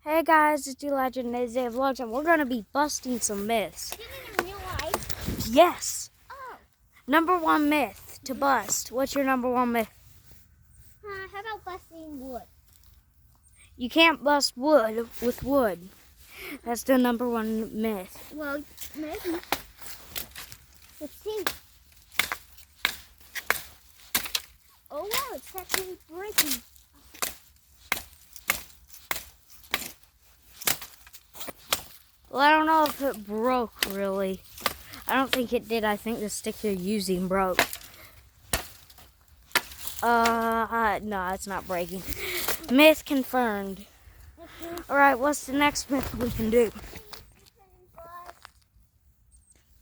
Hey guys, it's Legend Isaiah Vlogs, and we're gonna be busting some myths. In real life? Yes. Oh. Number one myth to bust. What's your number one myth? How about busting wood? You can't bust wood with wood. That's the number one myth. Well, maybe. Let's see. Oh wow, it's actually breaking. Well, I don't know if it broke really. I don't think it did. I think the stick you're using broke. No, it's not breaking. Myth confirmed. All right, what's the next myth we can do?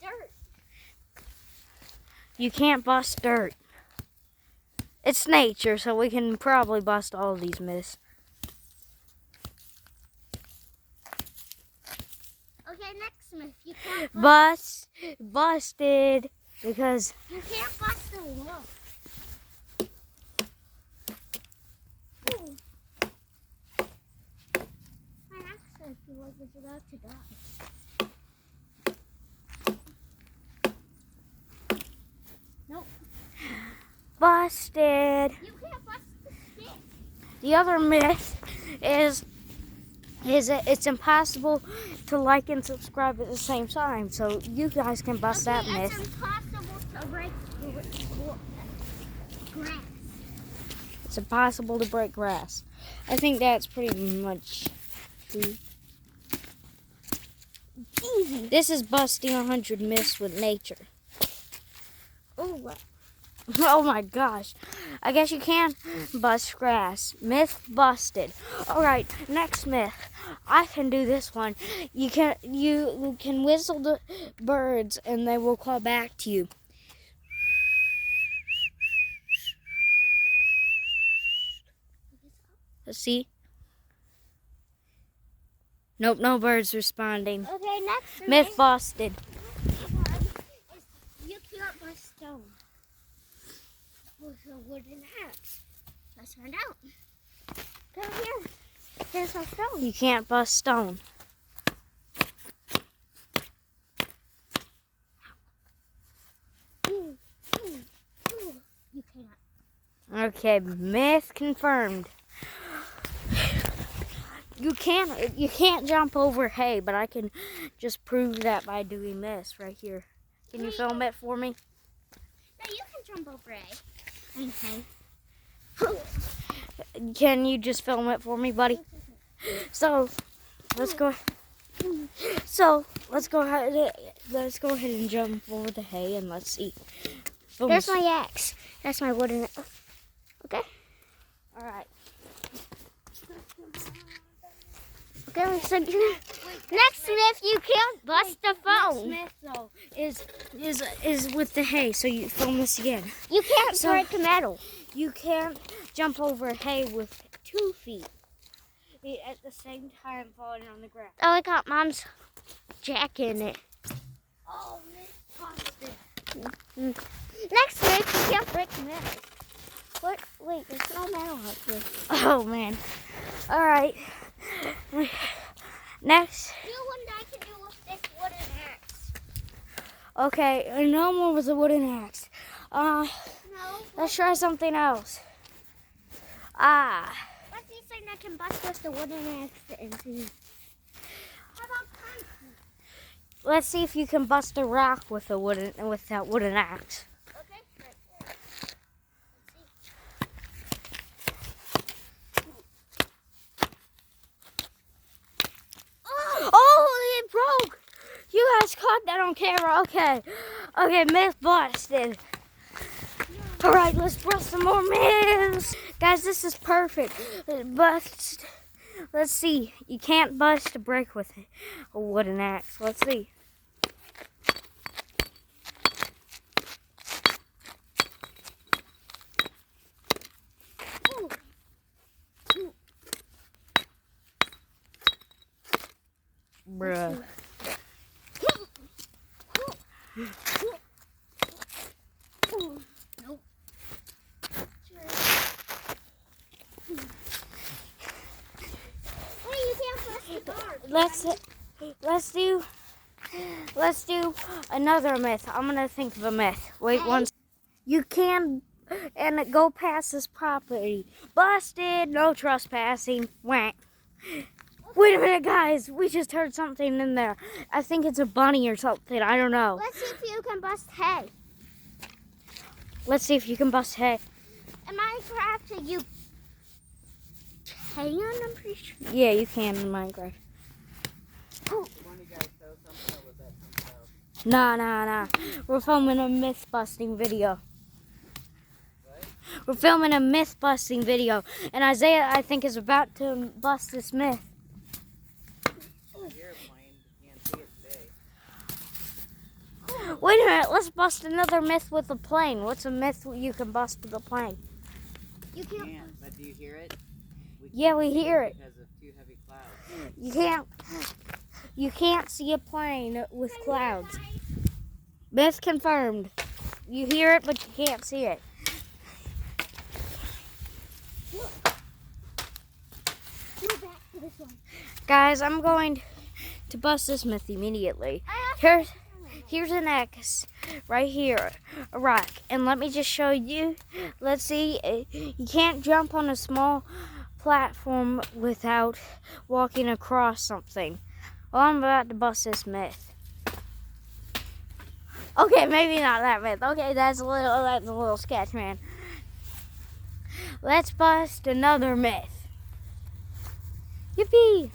Dirt. You can't bust dirt. It's nature, so we can probably bust all of these myths. Okay, next myth. You can't Busted, because You can't bust the wall. Ooh. My axe was about to die. Nope. busted. You can't bust the stick. The other myth is that it's impossible to like and subscribe at the same time, so you guys can bust that myth. It's impossible to break grass. It's impossible to break grass. I think that's pretty much true. Easy. This is busting 100 myths with nature. Oh, Oh my gosh. I guess you can bust grass. Myth busted. Alright, next myth. I can do this one. You can whistle the birds and they will call back to you. Let's see. Nope, no birds responding. okay, next Myth busted. is you can't bust stone with a wooden axe. Let's find out. Come here. Here's my stone. You can't bust stone. You cannot. Okay, myth confirmed. You can't jump over hay, but I can just prove that by doing this right here. Can you film it for me? No, you can jump over it. Okay. Can you just film it for me, buddy? So, let's go. Let's go ahead and jump over the hay and let's see. Boom. There's my axe. That's my wooden axe. Okay. All right. Okay, so next myth, you can't bust the phone. Next myth though is with the hay. So you film this again. You can't So- break metal. You can't jump over hay with 2 feet at the same time falling on the ground. Oh, I got Mom's jack in it. Oh, myth busted. Next myth, you can't break metal. What? Wait, there's no metal out here. Oh man. All right. Next. Do what I can do with this wooden axe. Okay, no more with the wooden axe. No. Let's try something else. Let's see something I can bust with the wooden axe and see. How about concrete? Let's see if you can bust a rock with that wooden axe. Okay, right there. Oh, it broke! You guys caught that on camera. Okay, myth busted. All right, let's bust some more myths. Guys, this is perfect. Let's see. You can't bust a brick with a wooden axe. Let's see. Bruh. Nope. Wait, you can't bust let's do another myth. I'm gonna think of a myth. Wait one. You can and go past this property. Busted. No trespassing. Whack. Wait a minute, guys. We just heard something in there. I think it's a bunny or something. I don't know. Let's see if you can bust hay. Let's see if you can bust hay. In Minecraft, you can, I'm pretty sure. Yeah, you can in Minecraft. Oh. Nah. We're filming a myth busting video. We're filming a myth busting video. And Isaiah, I think, is about to bust this myth. Wait a minute, let's bust another myth with a plane. What's a myth you can bust with a plane? You can't. But do you hear it? Yeah, we hear it. Because of too heavy clouds. You can't see a plane with clouds. Myth confirmed. You hear it, but you can't see it. Go back to this one. Guys, I'm going to bust this myth immediately. Here's an X right here, a rock. And let me just show you. Let's see. You can't jump on a small platform without walking across something. Well, I'm about to bust this myth. Okay, maybe not that myth. Okay, that's a little sketch, man. Let's bust another myth. Yippee!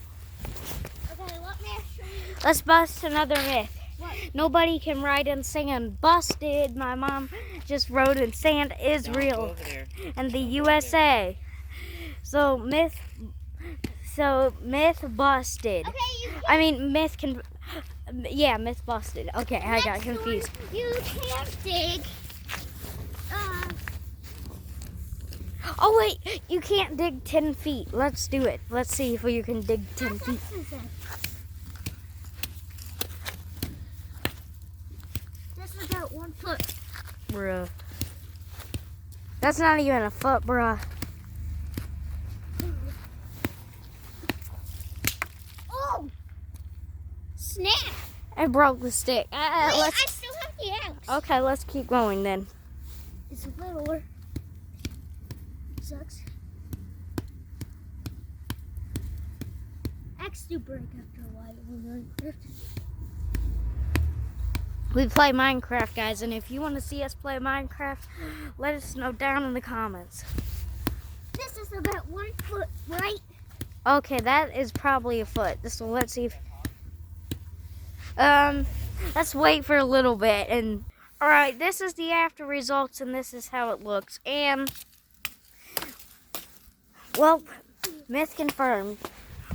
Okay, let me show you. Let's bust another myth. What? Nobody can ride in sand. Busted. My mom just rode in sand is real. And the USA. So myth busted. Okay, you can. I mean myth busted. Okay, I got confused. You can't dig. Oh wait, you can't dig 10 feet. Let's do it. Let's see if you can dig 10 feet. This is about 1 foot. Bruh. That's not even a foot, bruh. Oh! Snap! I broke the stick. Wait, I still have the axe. Okay, let's keep going then. It's a little. Sucks. Axe do break after a while. We play Minecraft, guys, and if you want to see us play Minecraft, let us know down in the comments. This is about 1 foot, right? Okay, that is probably a foot. So let's see if... let's wait for a little bit. And all right, this is the after results, and this is how it looks. And, well, myth confirmed.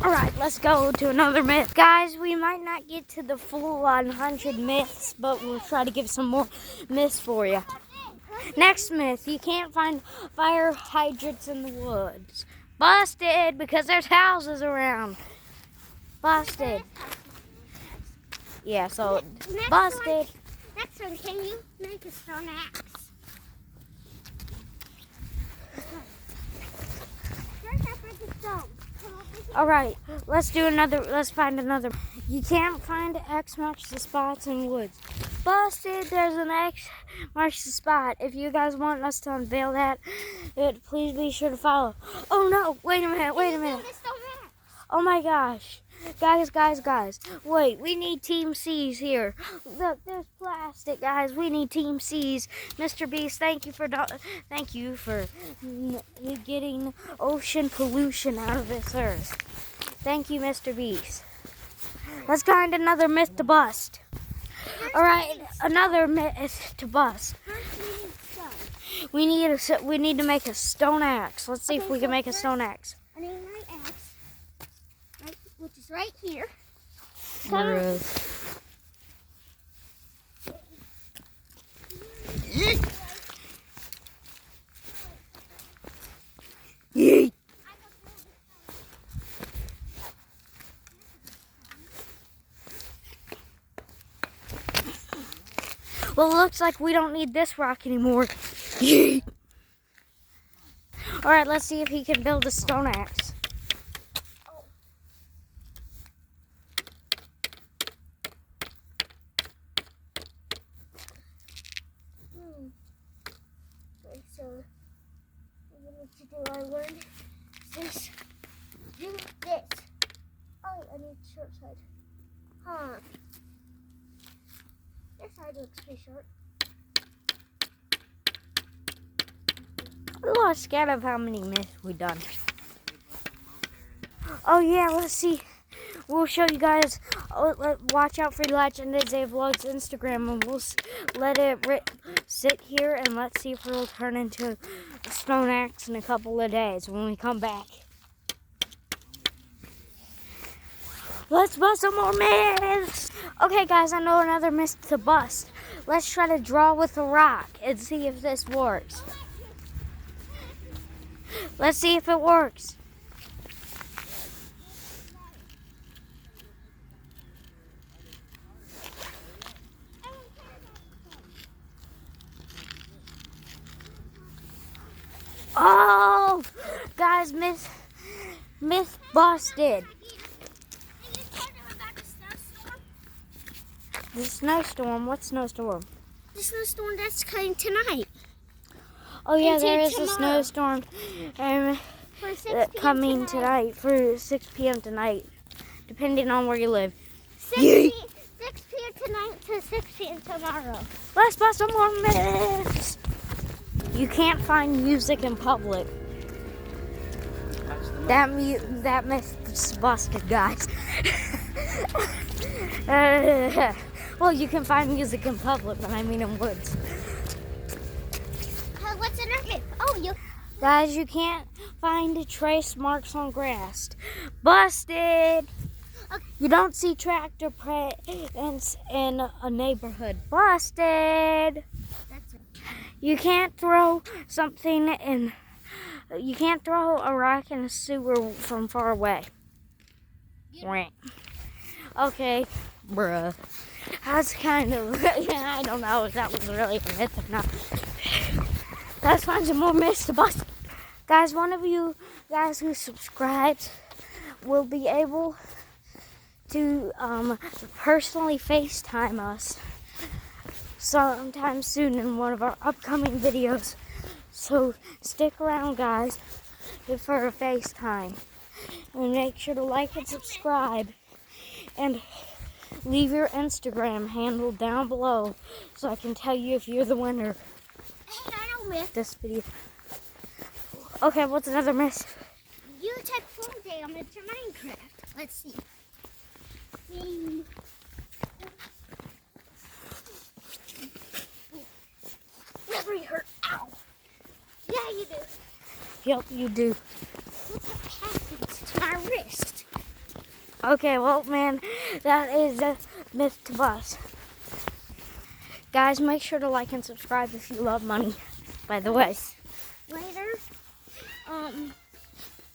All right, let's go to another myth. Guys, we might not get to the full 100 myths, but we'll try to give some more myths for you. Next myth, you can't find fire hydrants in the woods. Busted, because there's houses around. Busted. Yeah, so, busted. Next one, can you make a stone axe? First, I break the stone. All right, let's find another. You can't find X marks the spots in woods. Busted, there's an X marks the spot. If you guys want us to unveil that, please be sure to follow. Oh no, wait a minute. Oh my gosh. Guys. Wait, we need Team C's here. Look, there's plastic, guys. We need Team C's. Mr. Beast, thank you for getting ocean pollution out of this earth. Thank you, Mr. Beast. Let's find another myth to bust. All right, another myth to bust. We need to make a stone axe. Let's see if we can make a stone axe. I need my axe, which is right here. Yeet. Well, it looks like we don't need this rock anymore. Yeet. All right, let's see if he can build a stone axe. learned is do this. Oh, I need short side. Huh. This side looks pretty short. I lost count of how many myths we done. Oh yeah, let's see. We'll show you guys. Watch out for Legendary Day Vlogs Instagram, and we'll let it sit here, and let's see if it'll turn into a stone axe in a couple of days when we come back. Let's bust some more myths. Okay, guys, I know another myth to bust. Let's try to draw with a rock and see if this works. Let's see if it works. Oh, guys, myth busted. The snowstorm? What snowstorm? The snowstorm that's coming tonight. Oh yeah, Into there is a tomorrow. snowstorm For 6 p.m. coming tonight for 6 p.m. tonight, depending on where you live. 6 p.m. tonight to 6 p.m. tomorrow. Let's bust some more myths. You can't find music in public. That myth is busted, guys. Well, you can find music in public, but I mean in woods. What's another myth? Oh, you. Guys, you can't find trace marks on grass. Busted! Okay. You don't see tractor prints in a neighborhood. Busted! That's it. You can't throw something in. You can't throw a rock in a sewer from far away. Wah. Okay, bruh. That's kind of. I don't know if that was really a myth or not. Let's find some more myths to bust. Guys, one of you guys who subscribes will be able to personally FaceTime us sometime soon in one of our upcoming videos. So stick around, guys, for a FaceTime. And make sure to like and subscribe. And leave your Instagram handle down below so I can tell you if you're the winner. Hey, I know myth. This video. Okay, what's another myth? You type full damage to Minecraft. Let's see. Never hurt. Ow. Yeah, you do. Yep, you do. Look what happens to my wrist. Okay, well, man, that is a myth to bust. Guys, make sure to like and subscribe if you love money, by the way. Later,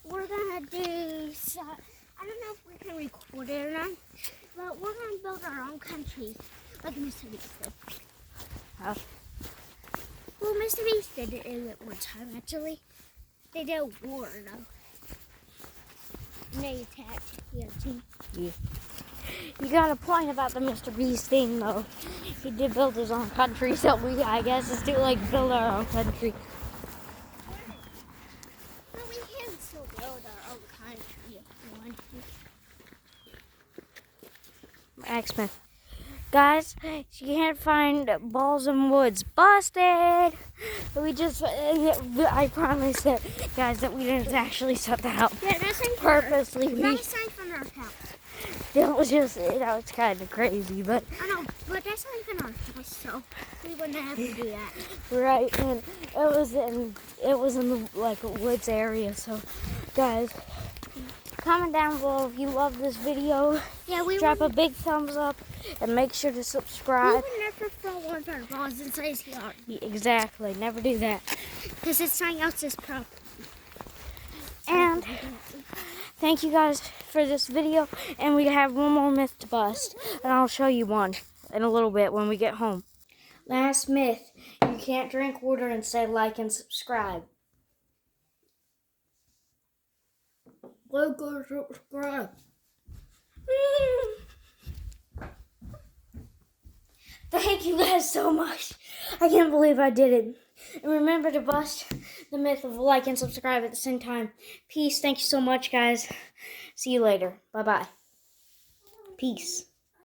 we're gonna do. I don't know if we can record it or not, but we're gonna build our own country, like Mr. Beast did. Oh. Well, Mr. Beast did it at one time, actually. They did a war, though. And they attacked the other team. Yeah. You got a point about the Mr. Beast thing, though. He did build his own country, so we, I guess, is to like build our own country. But we can still build our own country if we want to. Axsmith. Guys, you can't find balls in woods. Busted! We just, I promise that, guys, that we didn't actually set that up Yeah, that's like purposely. That's not even our house. It was just, it's kind of crazy, but I know, but that's not even our house, so we wouldn't have to do that. right, and it was in the like a woods area. So, guys, comment down below if you love this video. Yeah, we Drop would, a big thumbs up and make sure to we subscribe. would never throw one of our balls inside his yard Exactly, never do that. because it's something else's property. And thank you guys for this video, and we have one more myth to bust, and I'll show you one in a little bit when we get home. Last myth, you can't drink water and say like and subscribe. Like and subscribe. Thank you guys so much. I can't believe I did it. And remember to bust the myth of like and subscribe at the same time. Peace. Thank you so much, guys. See you later. Bye-bye. Peace.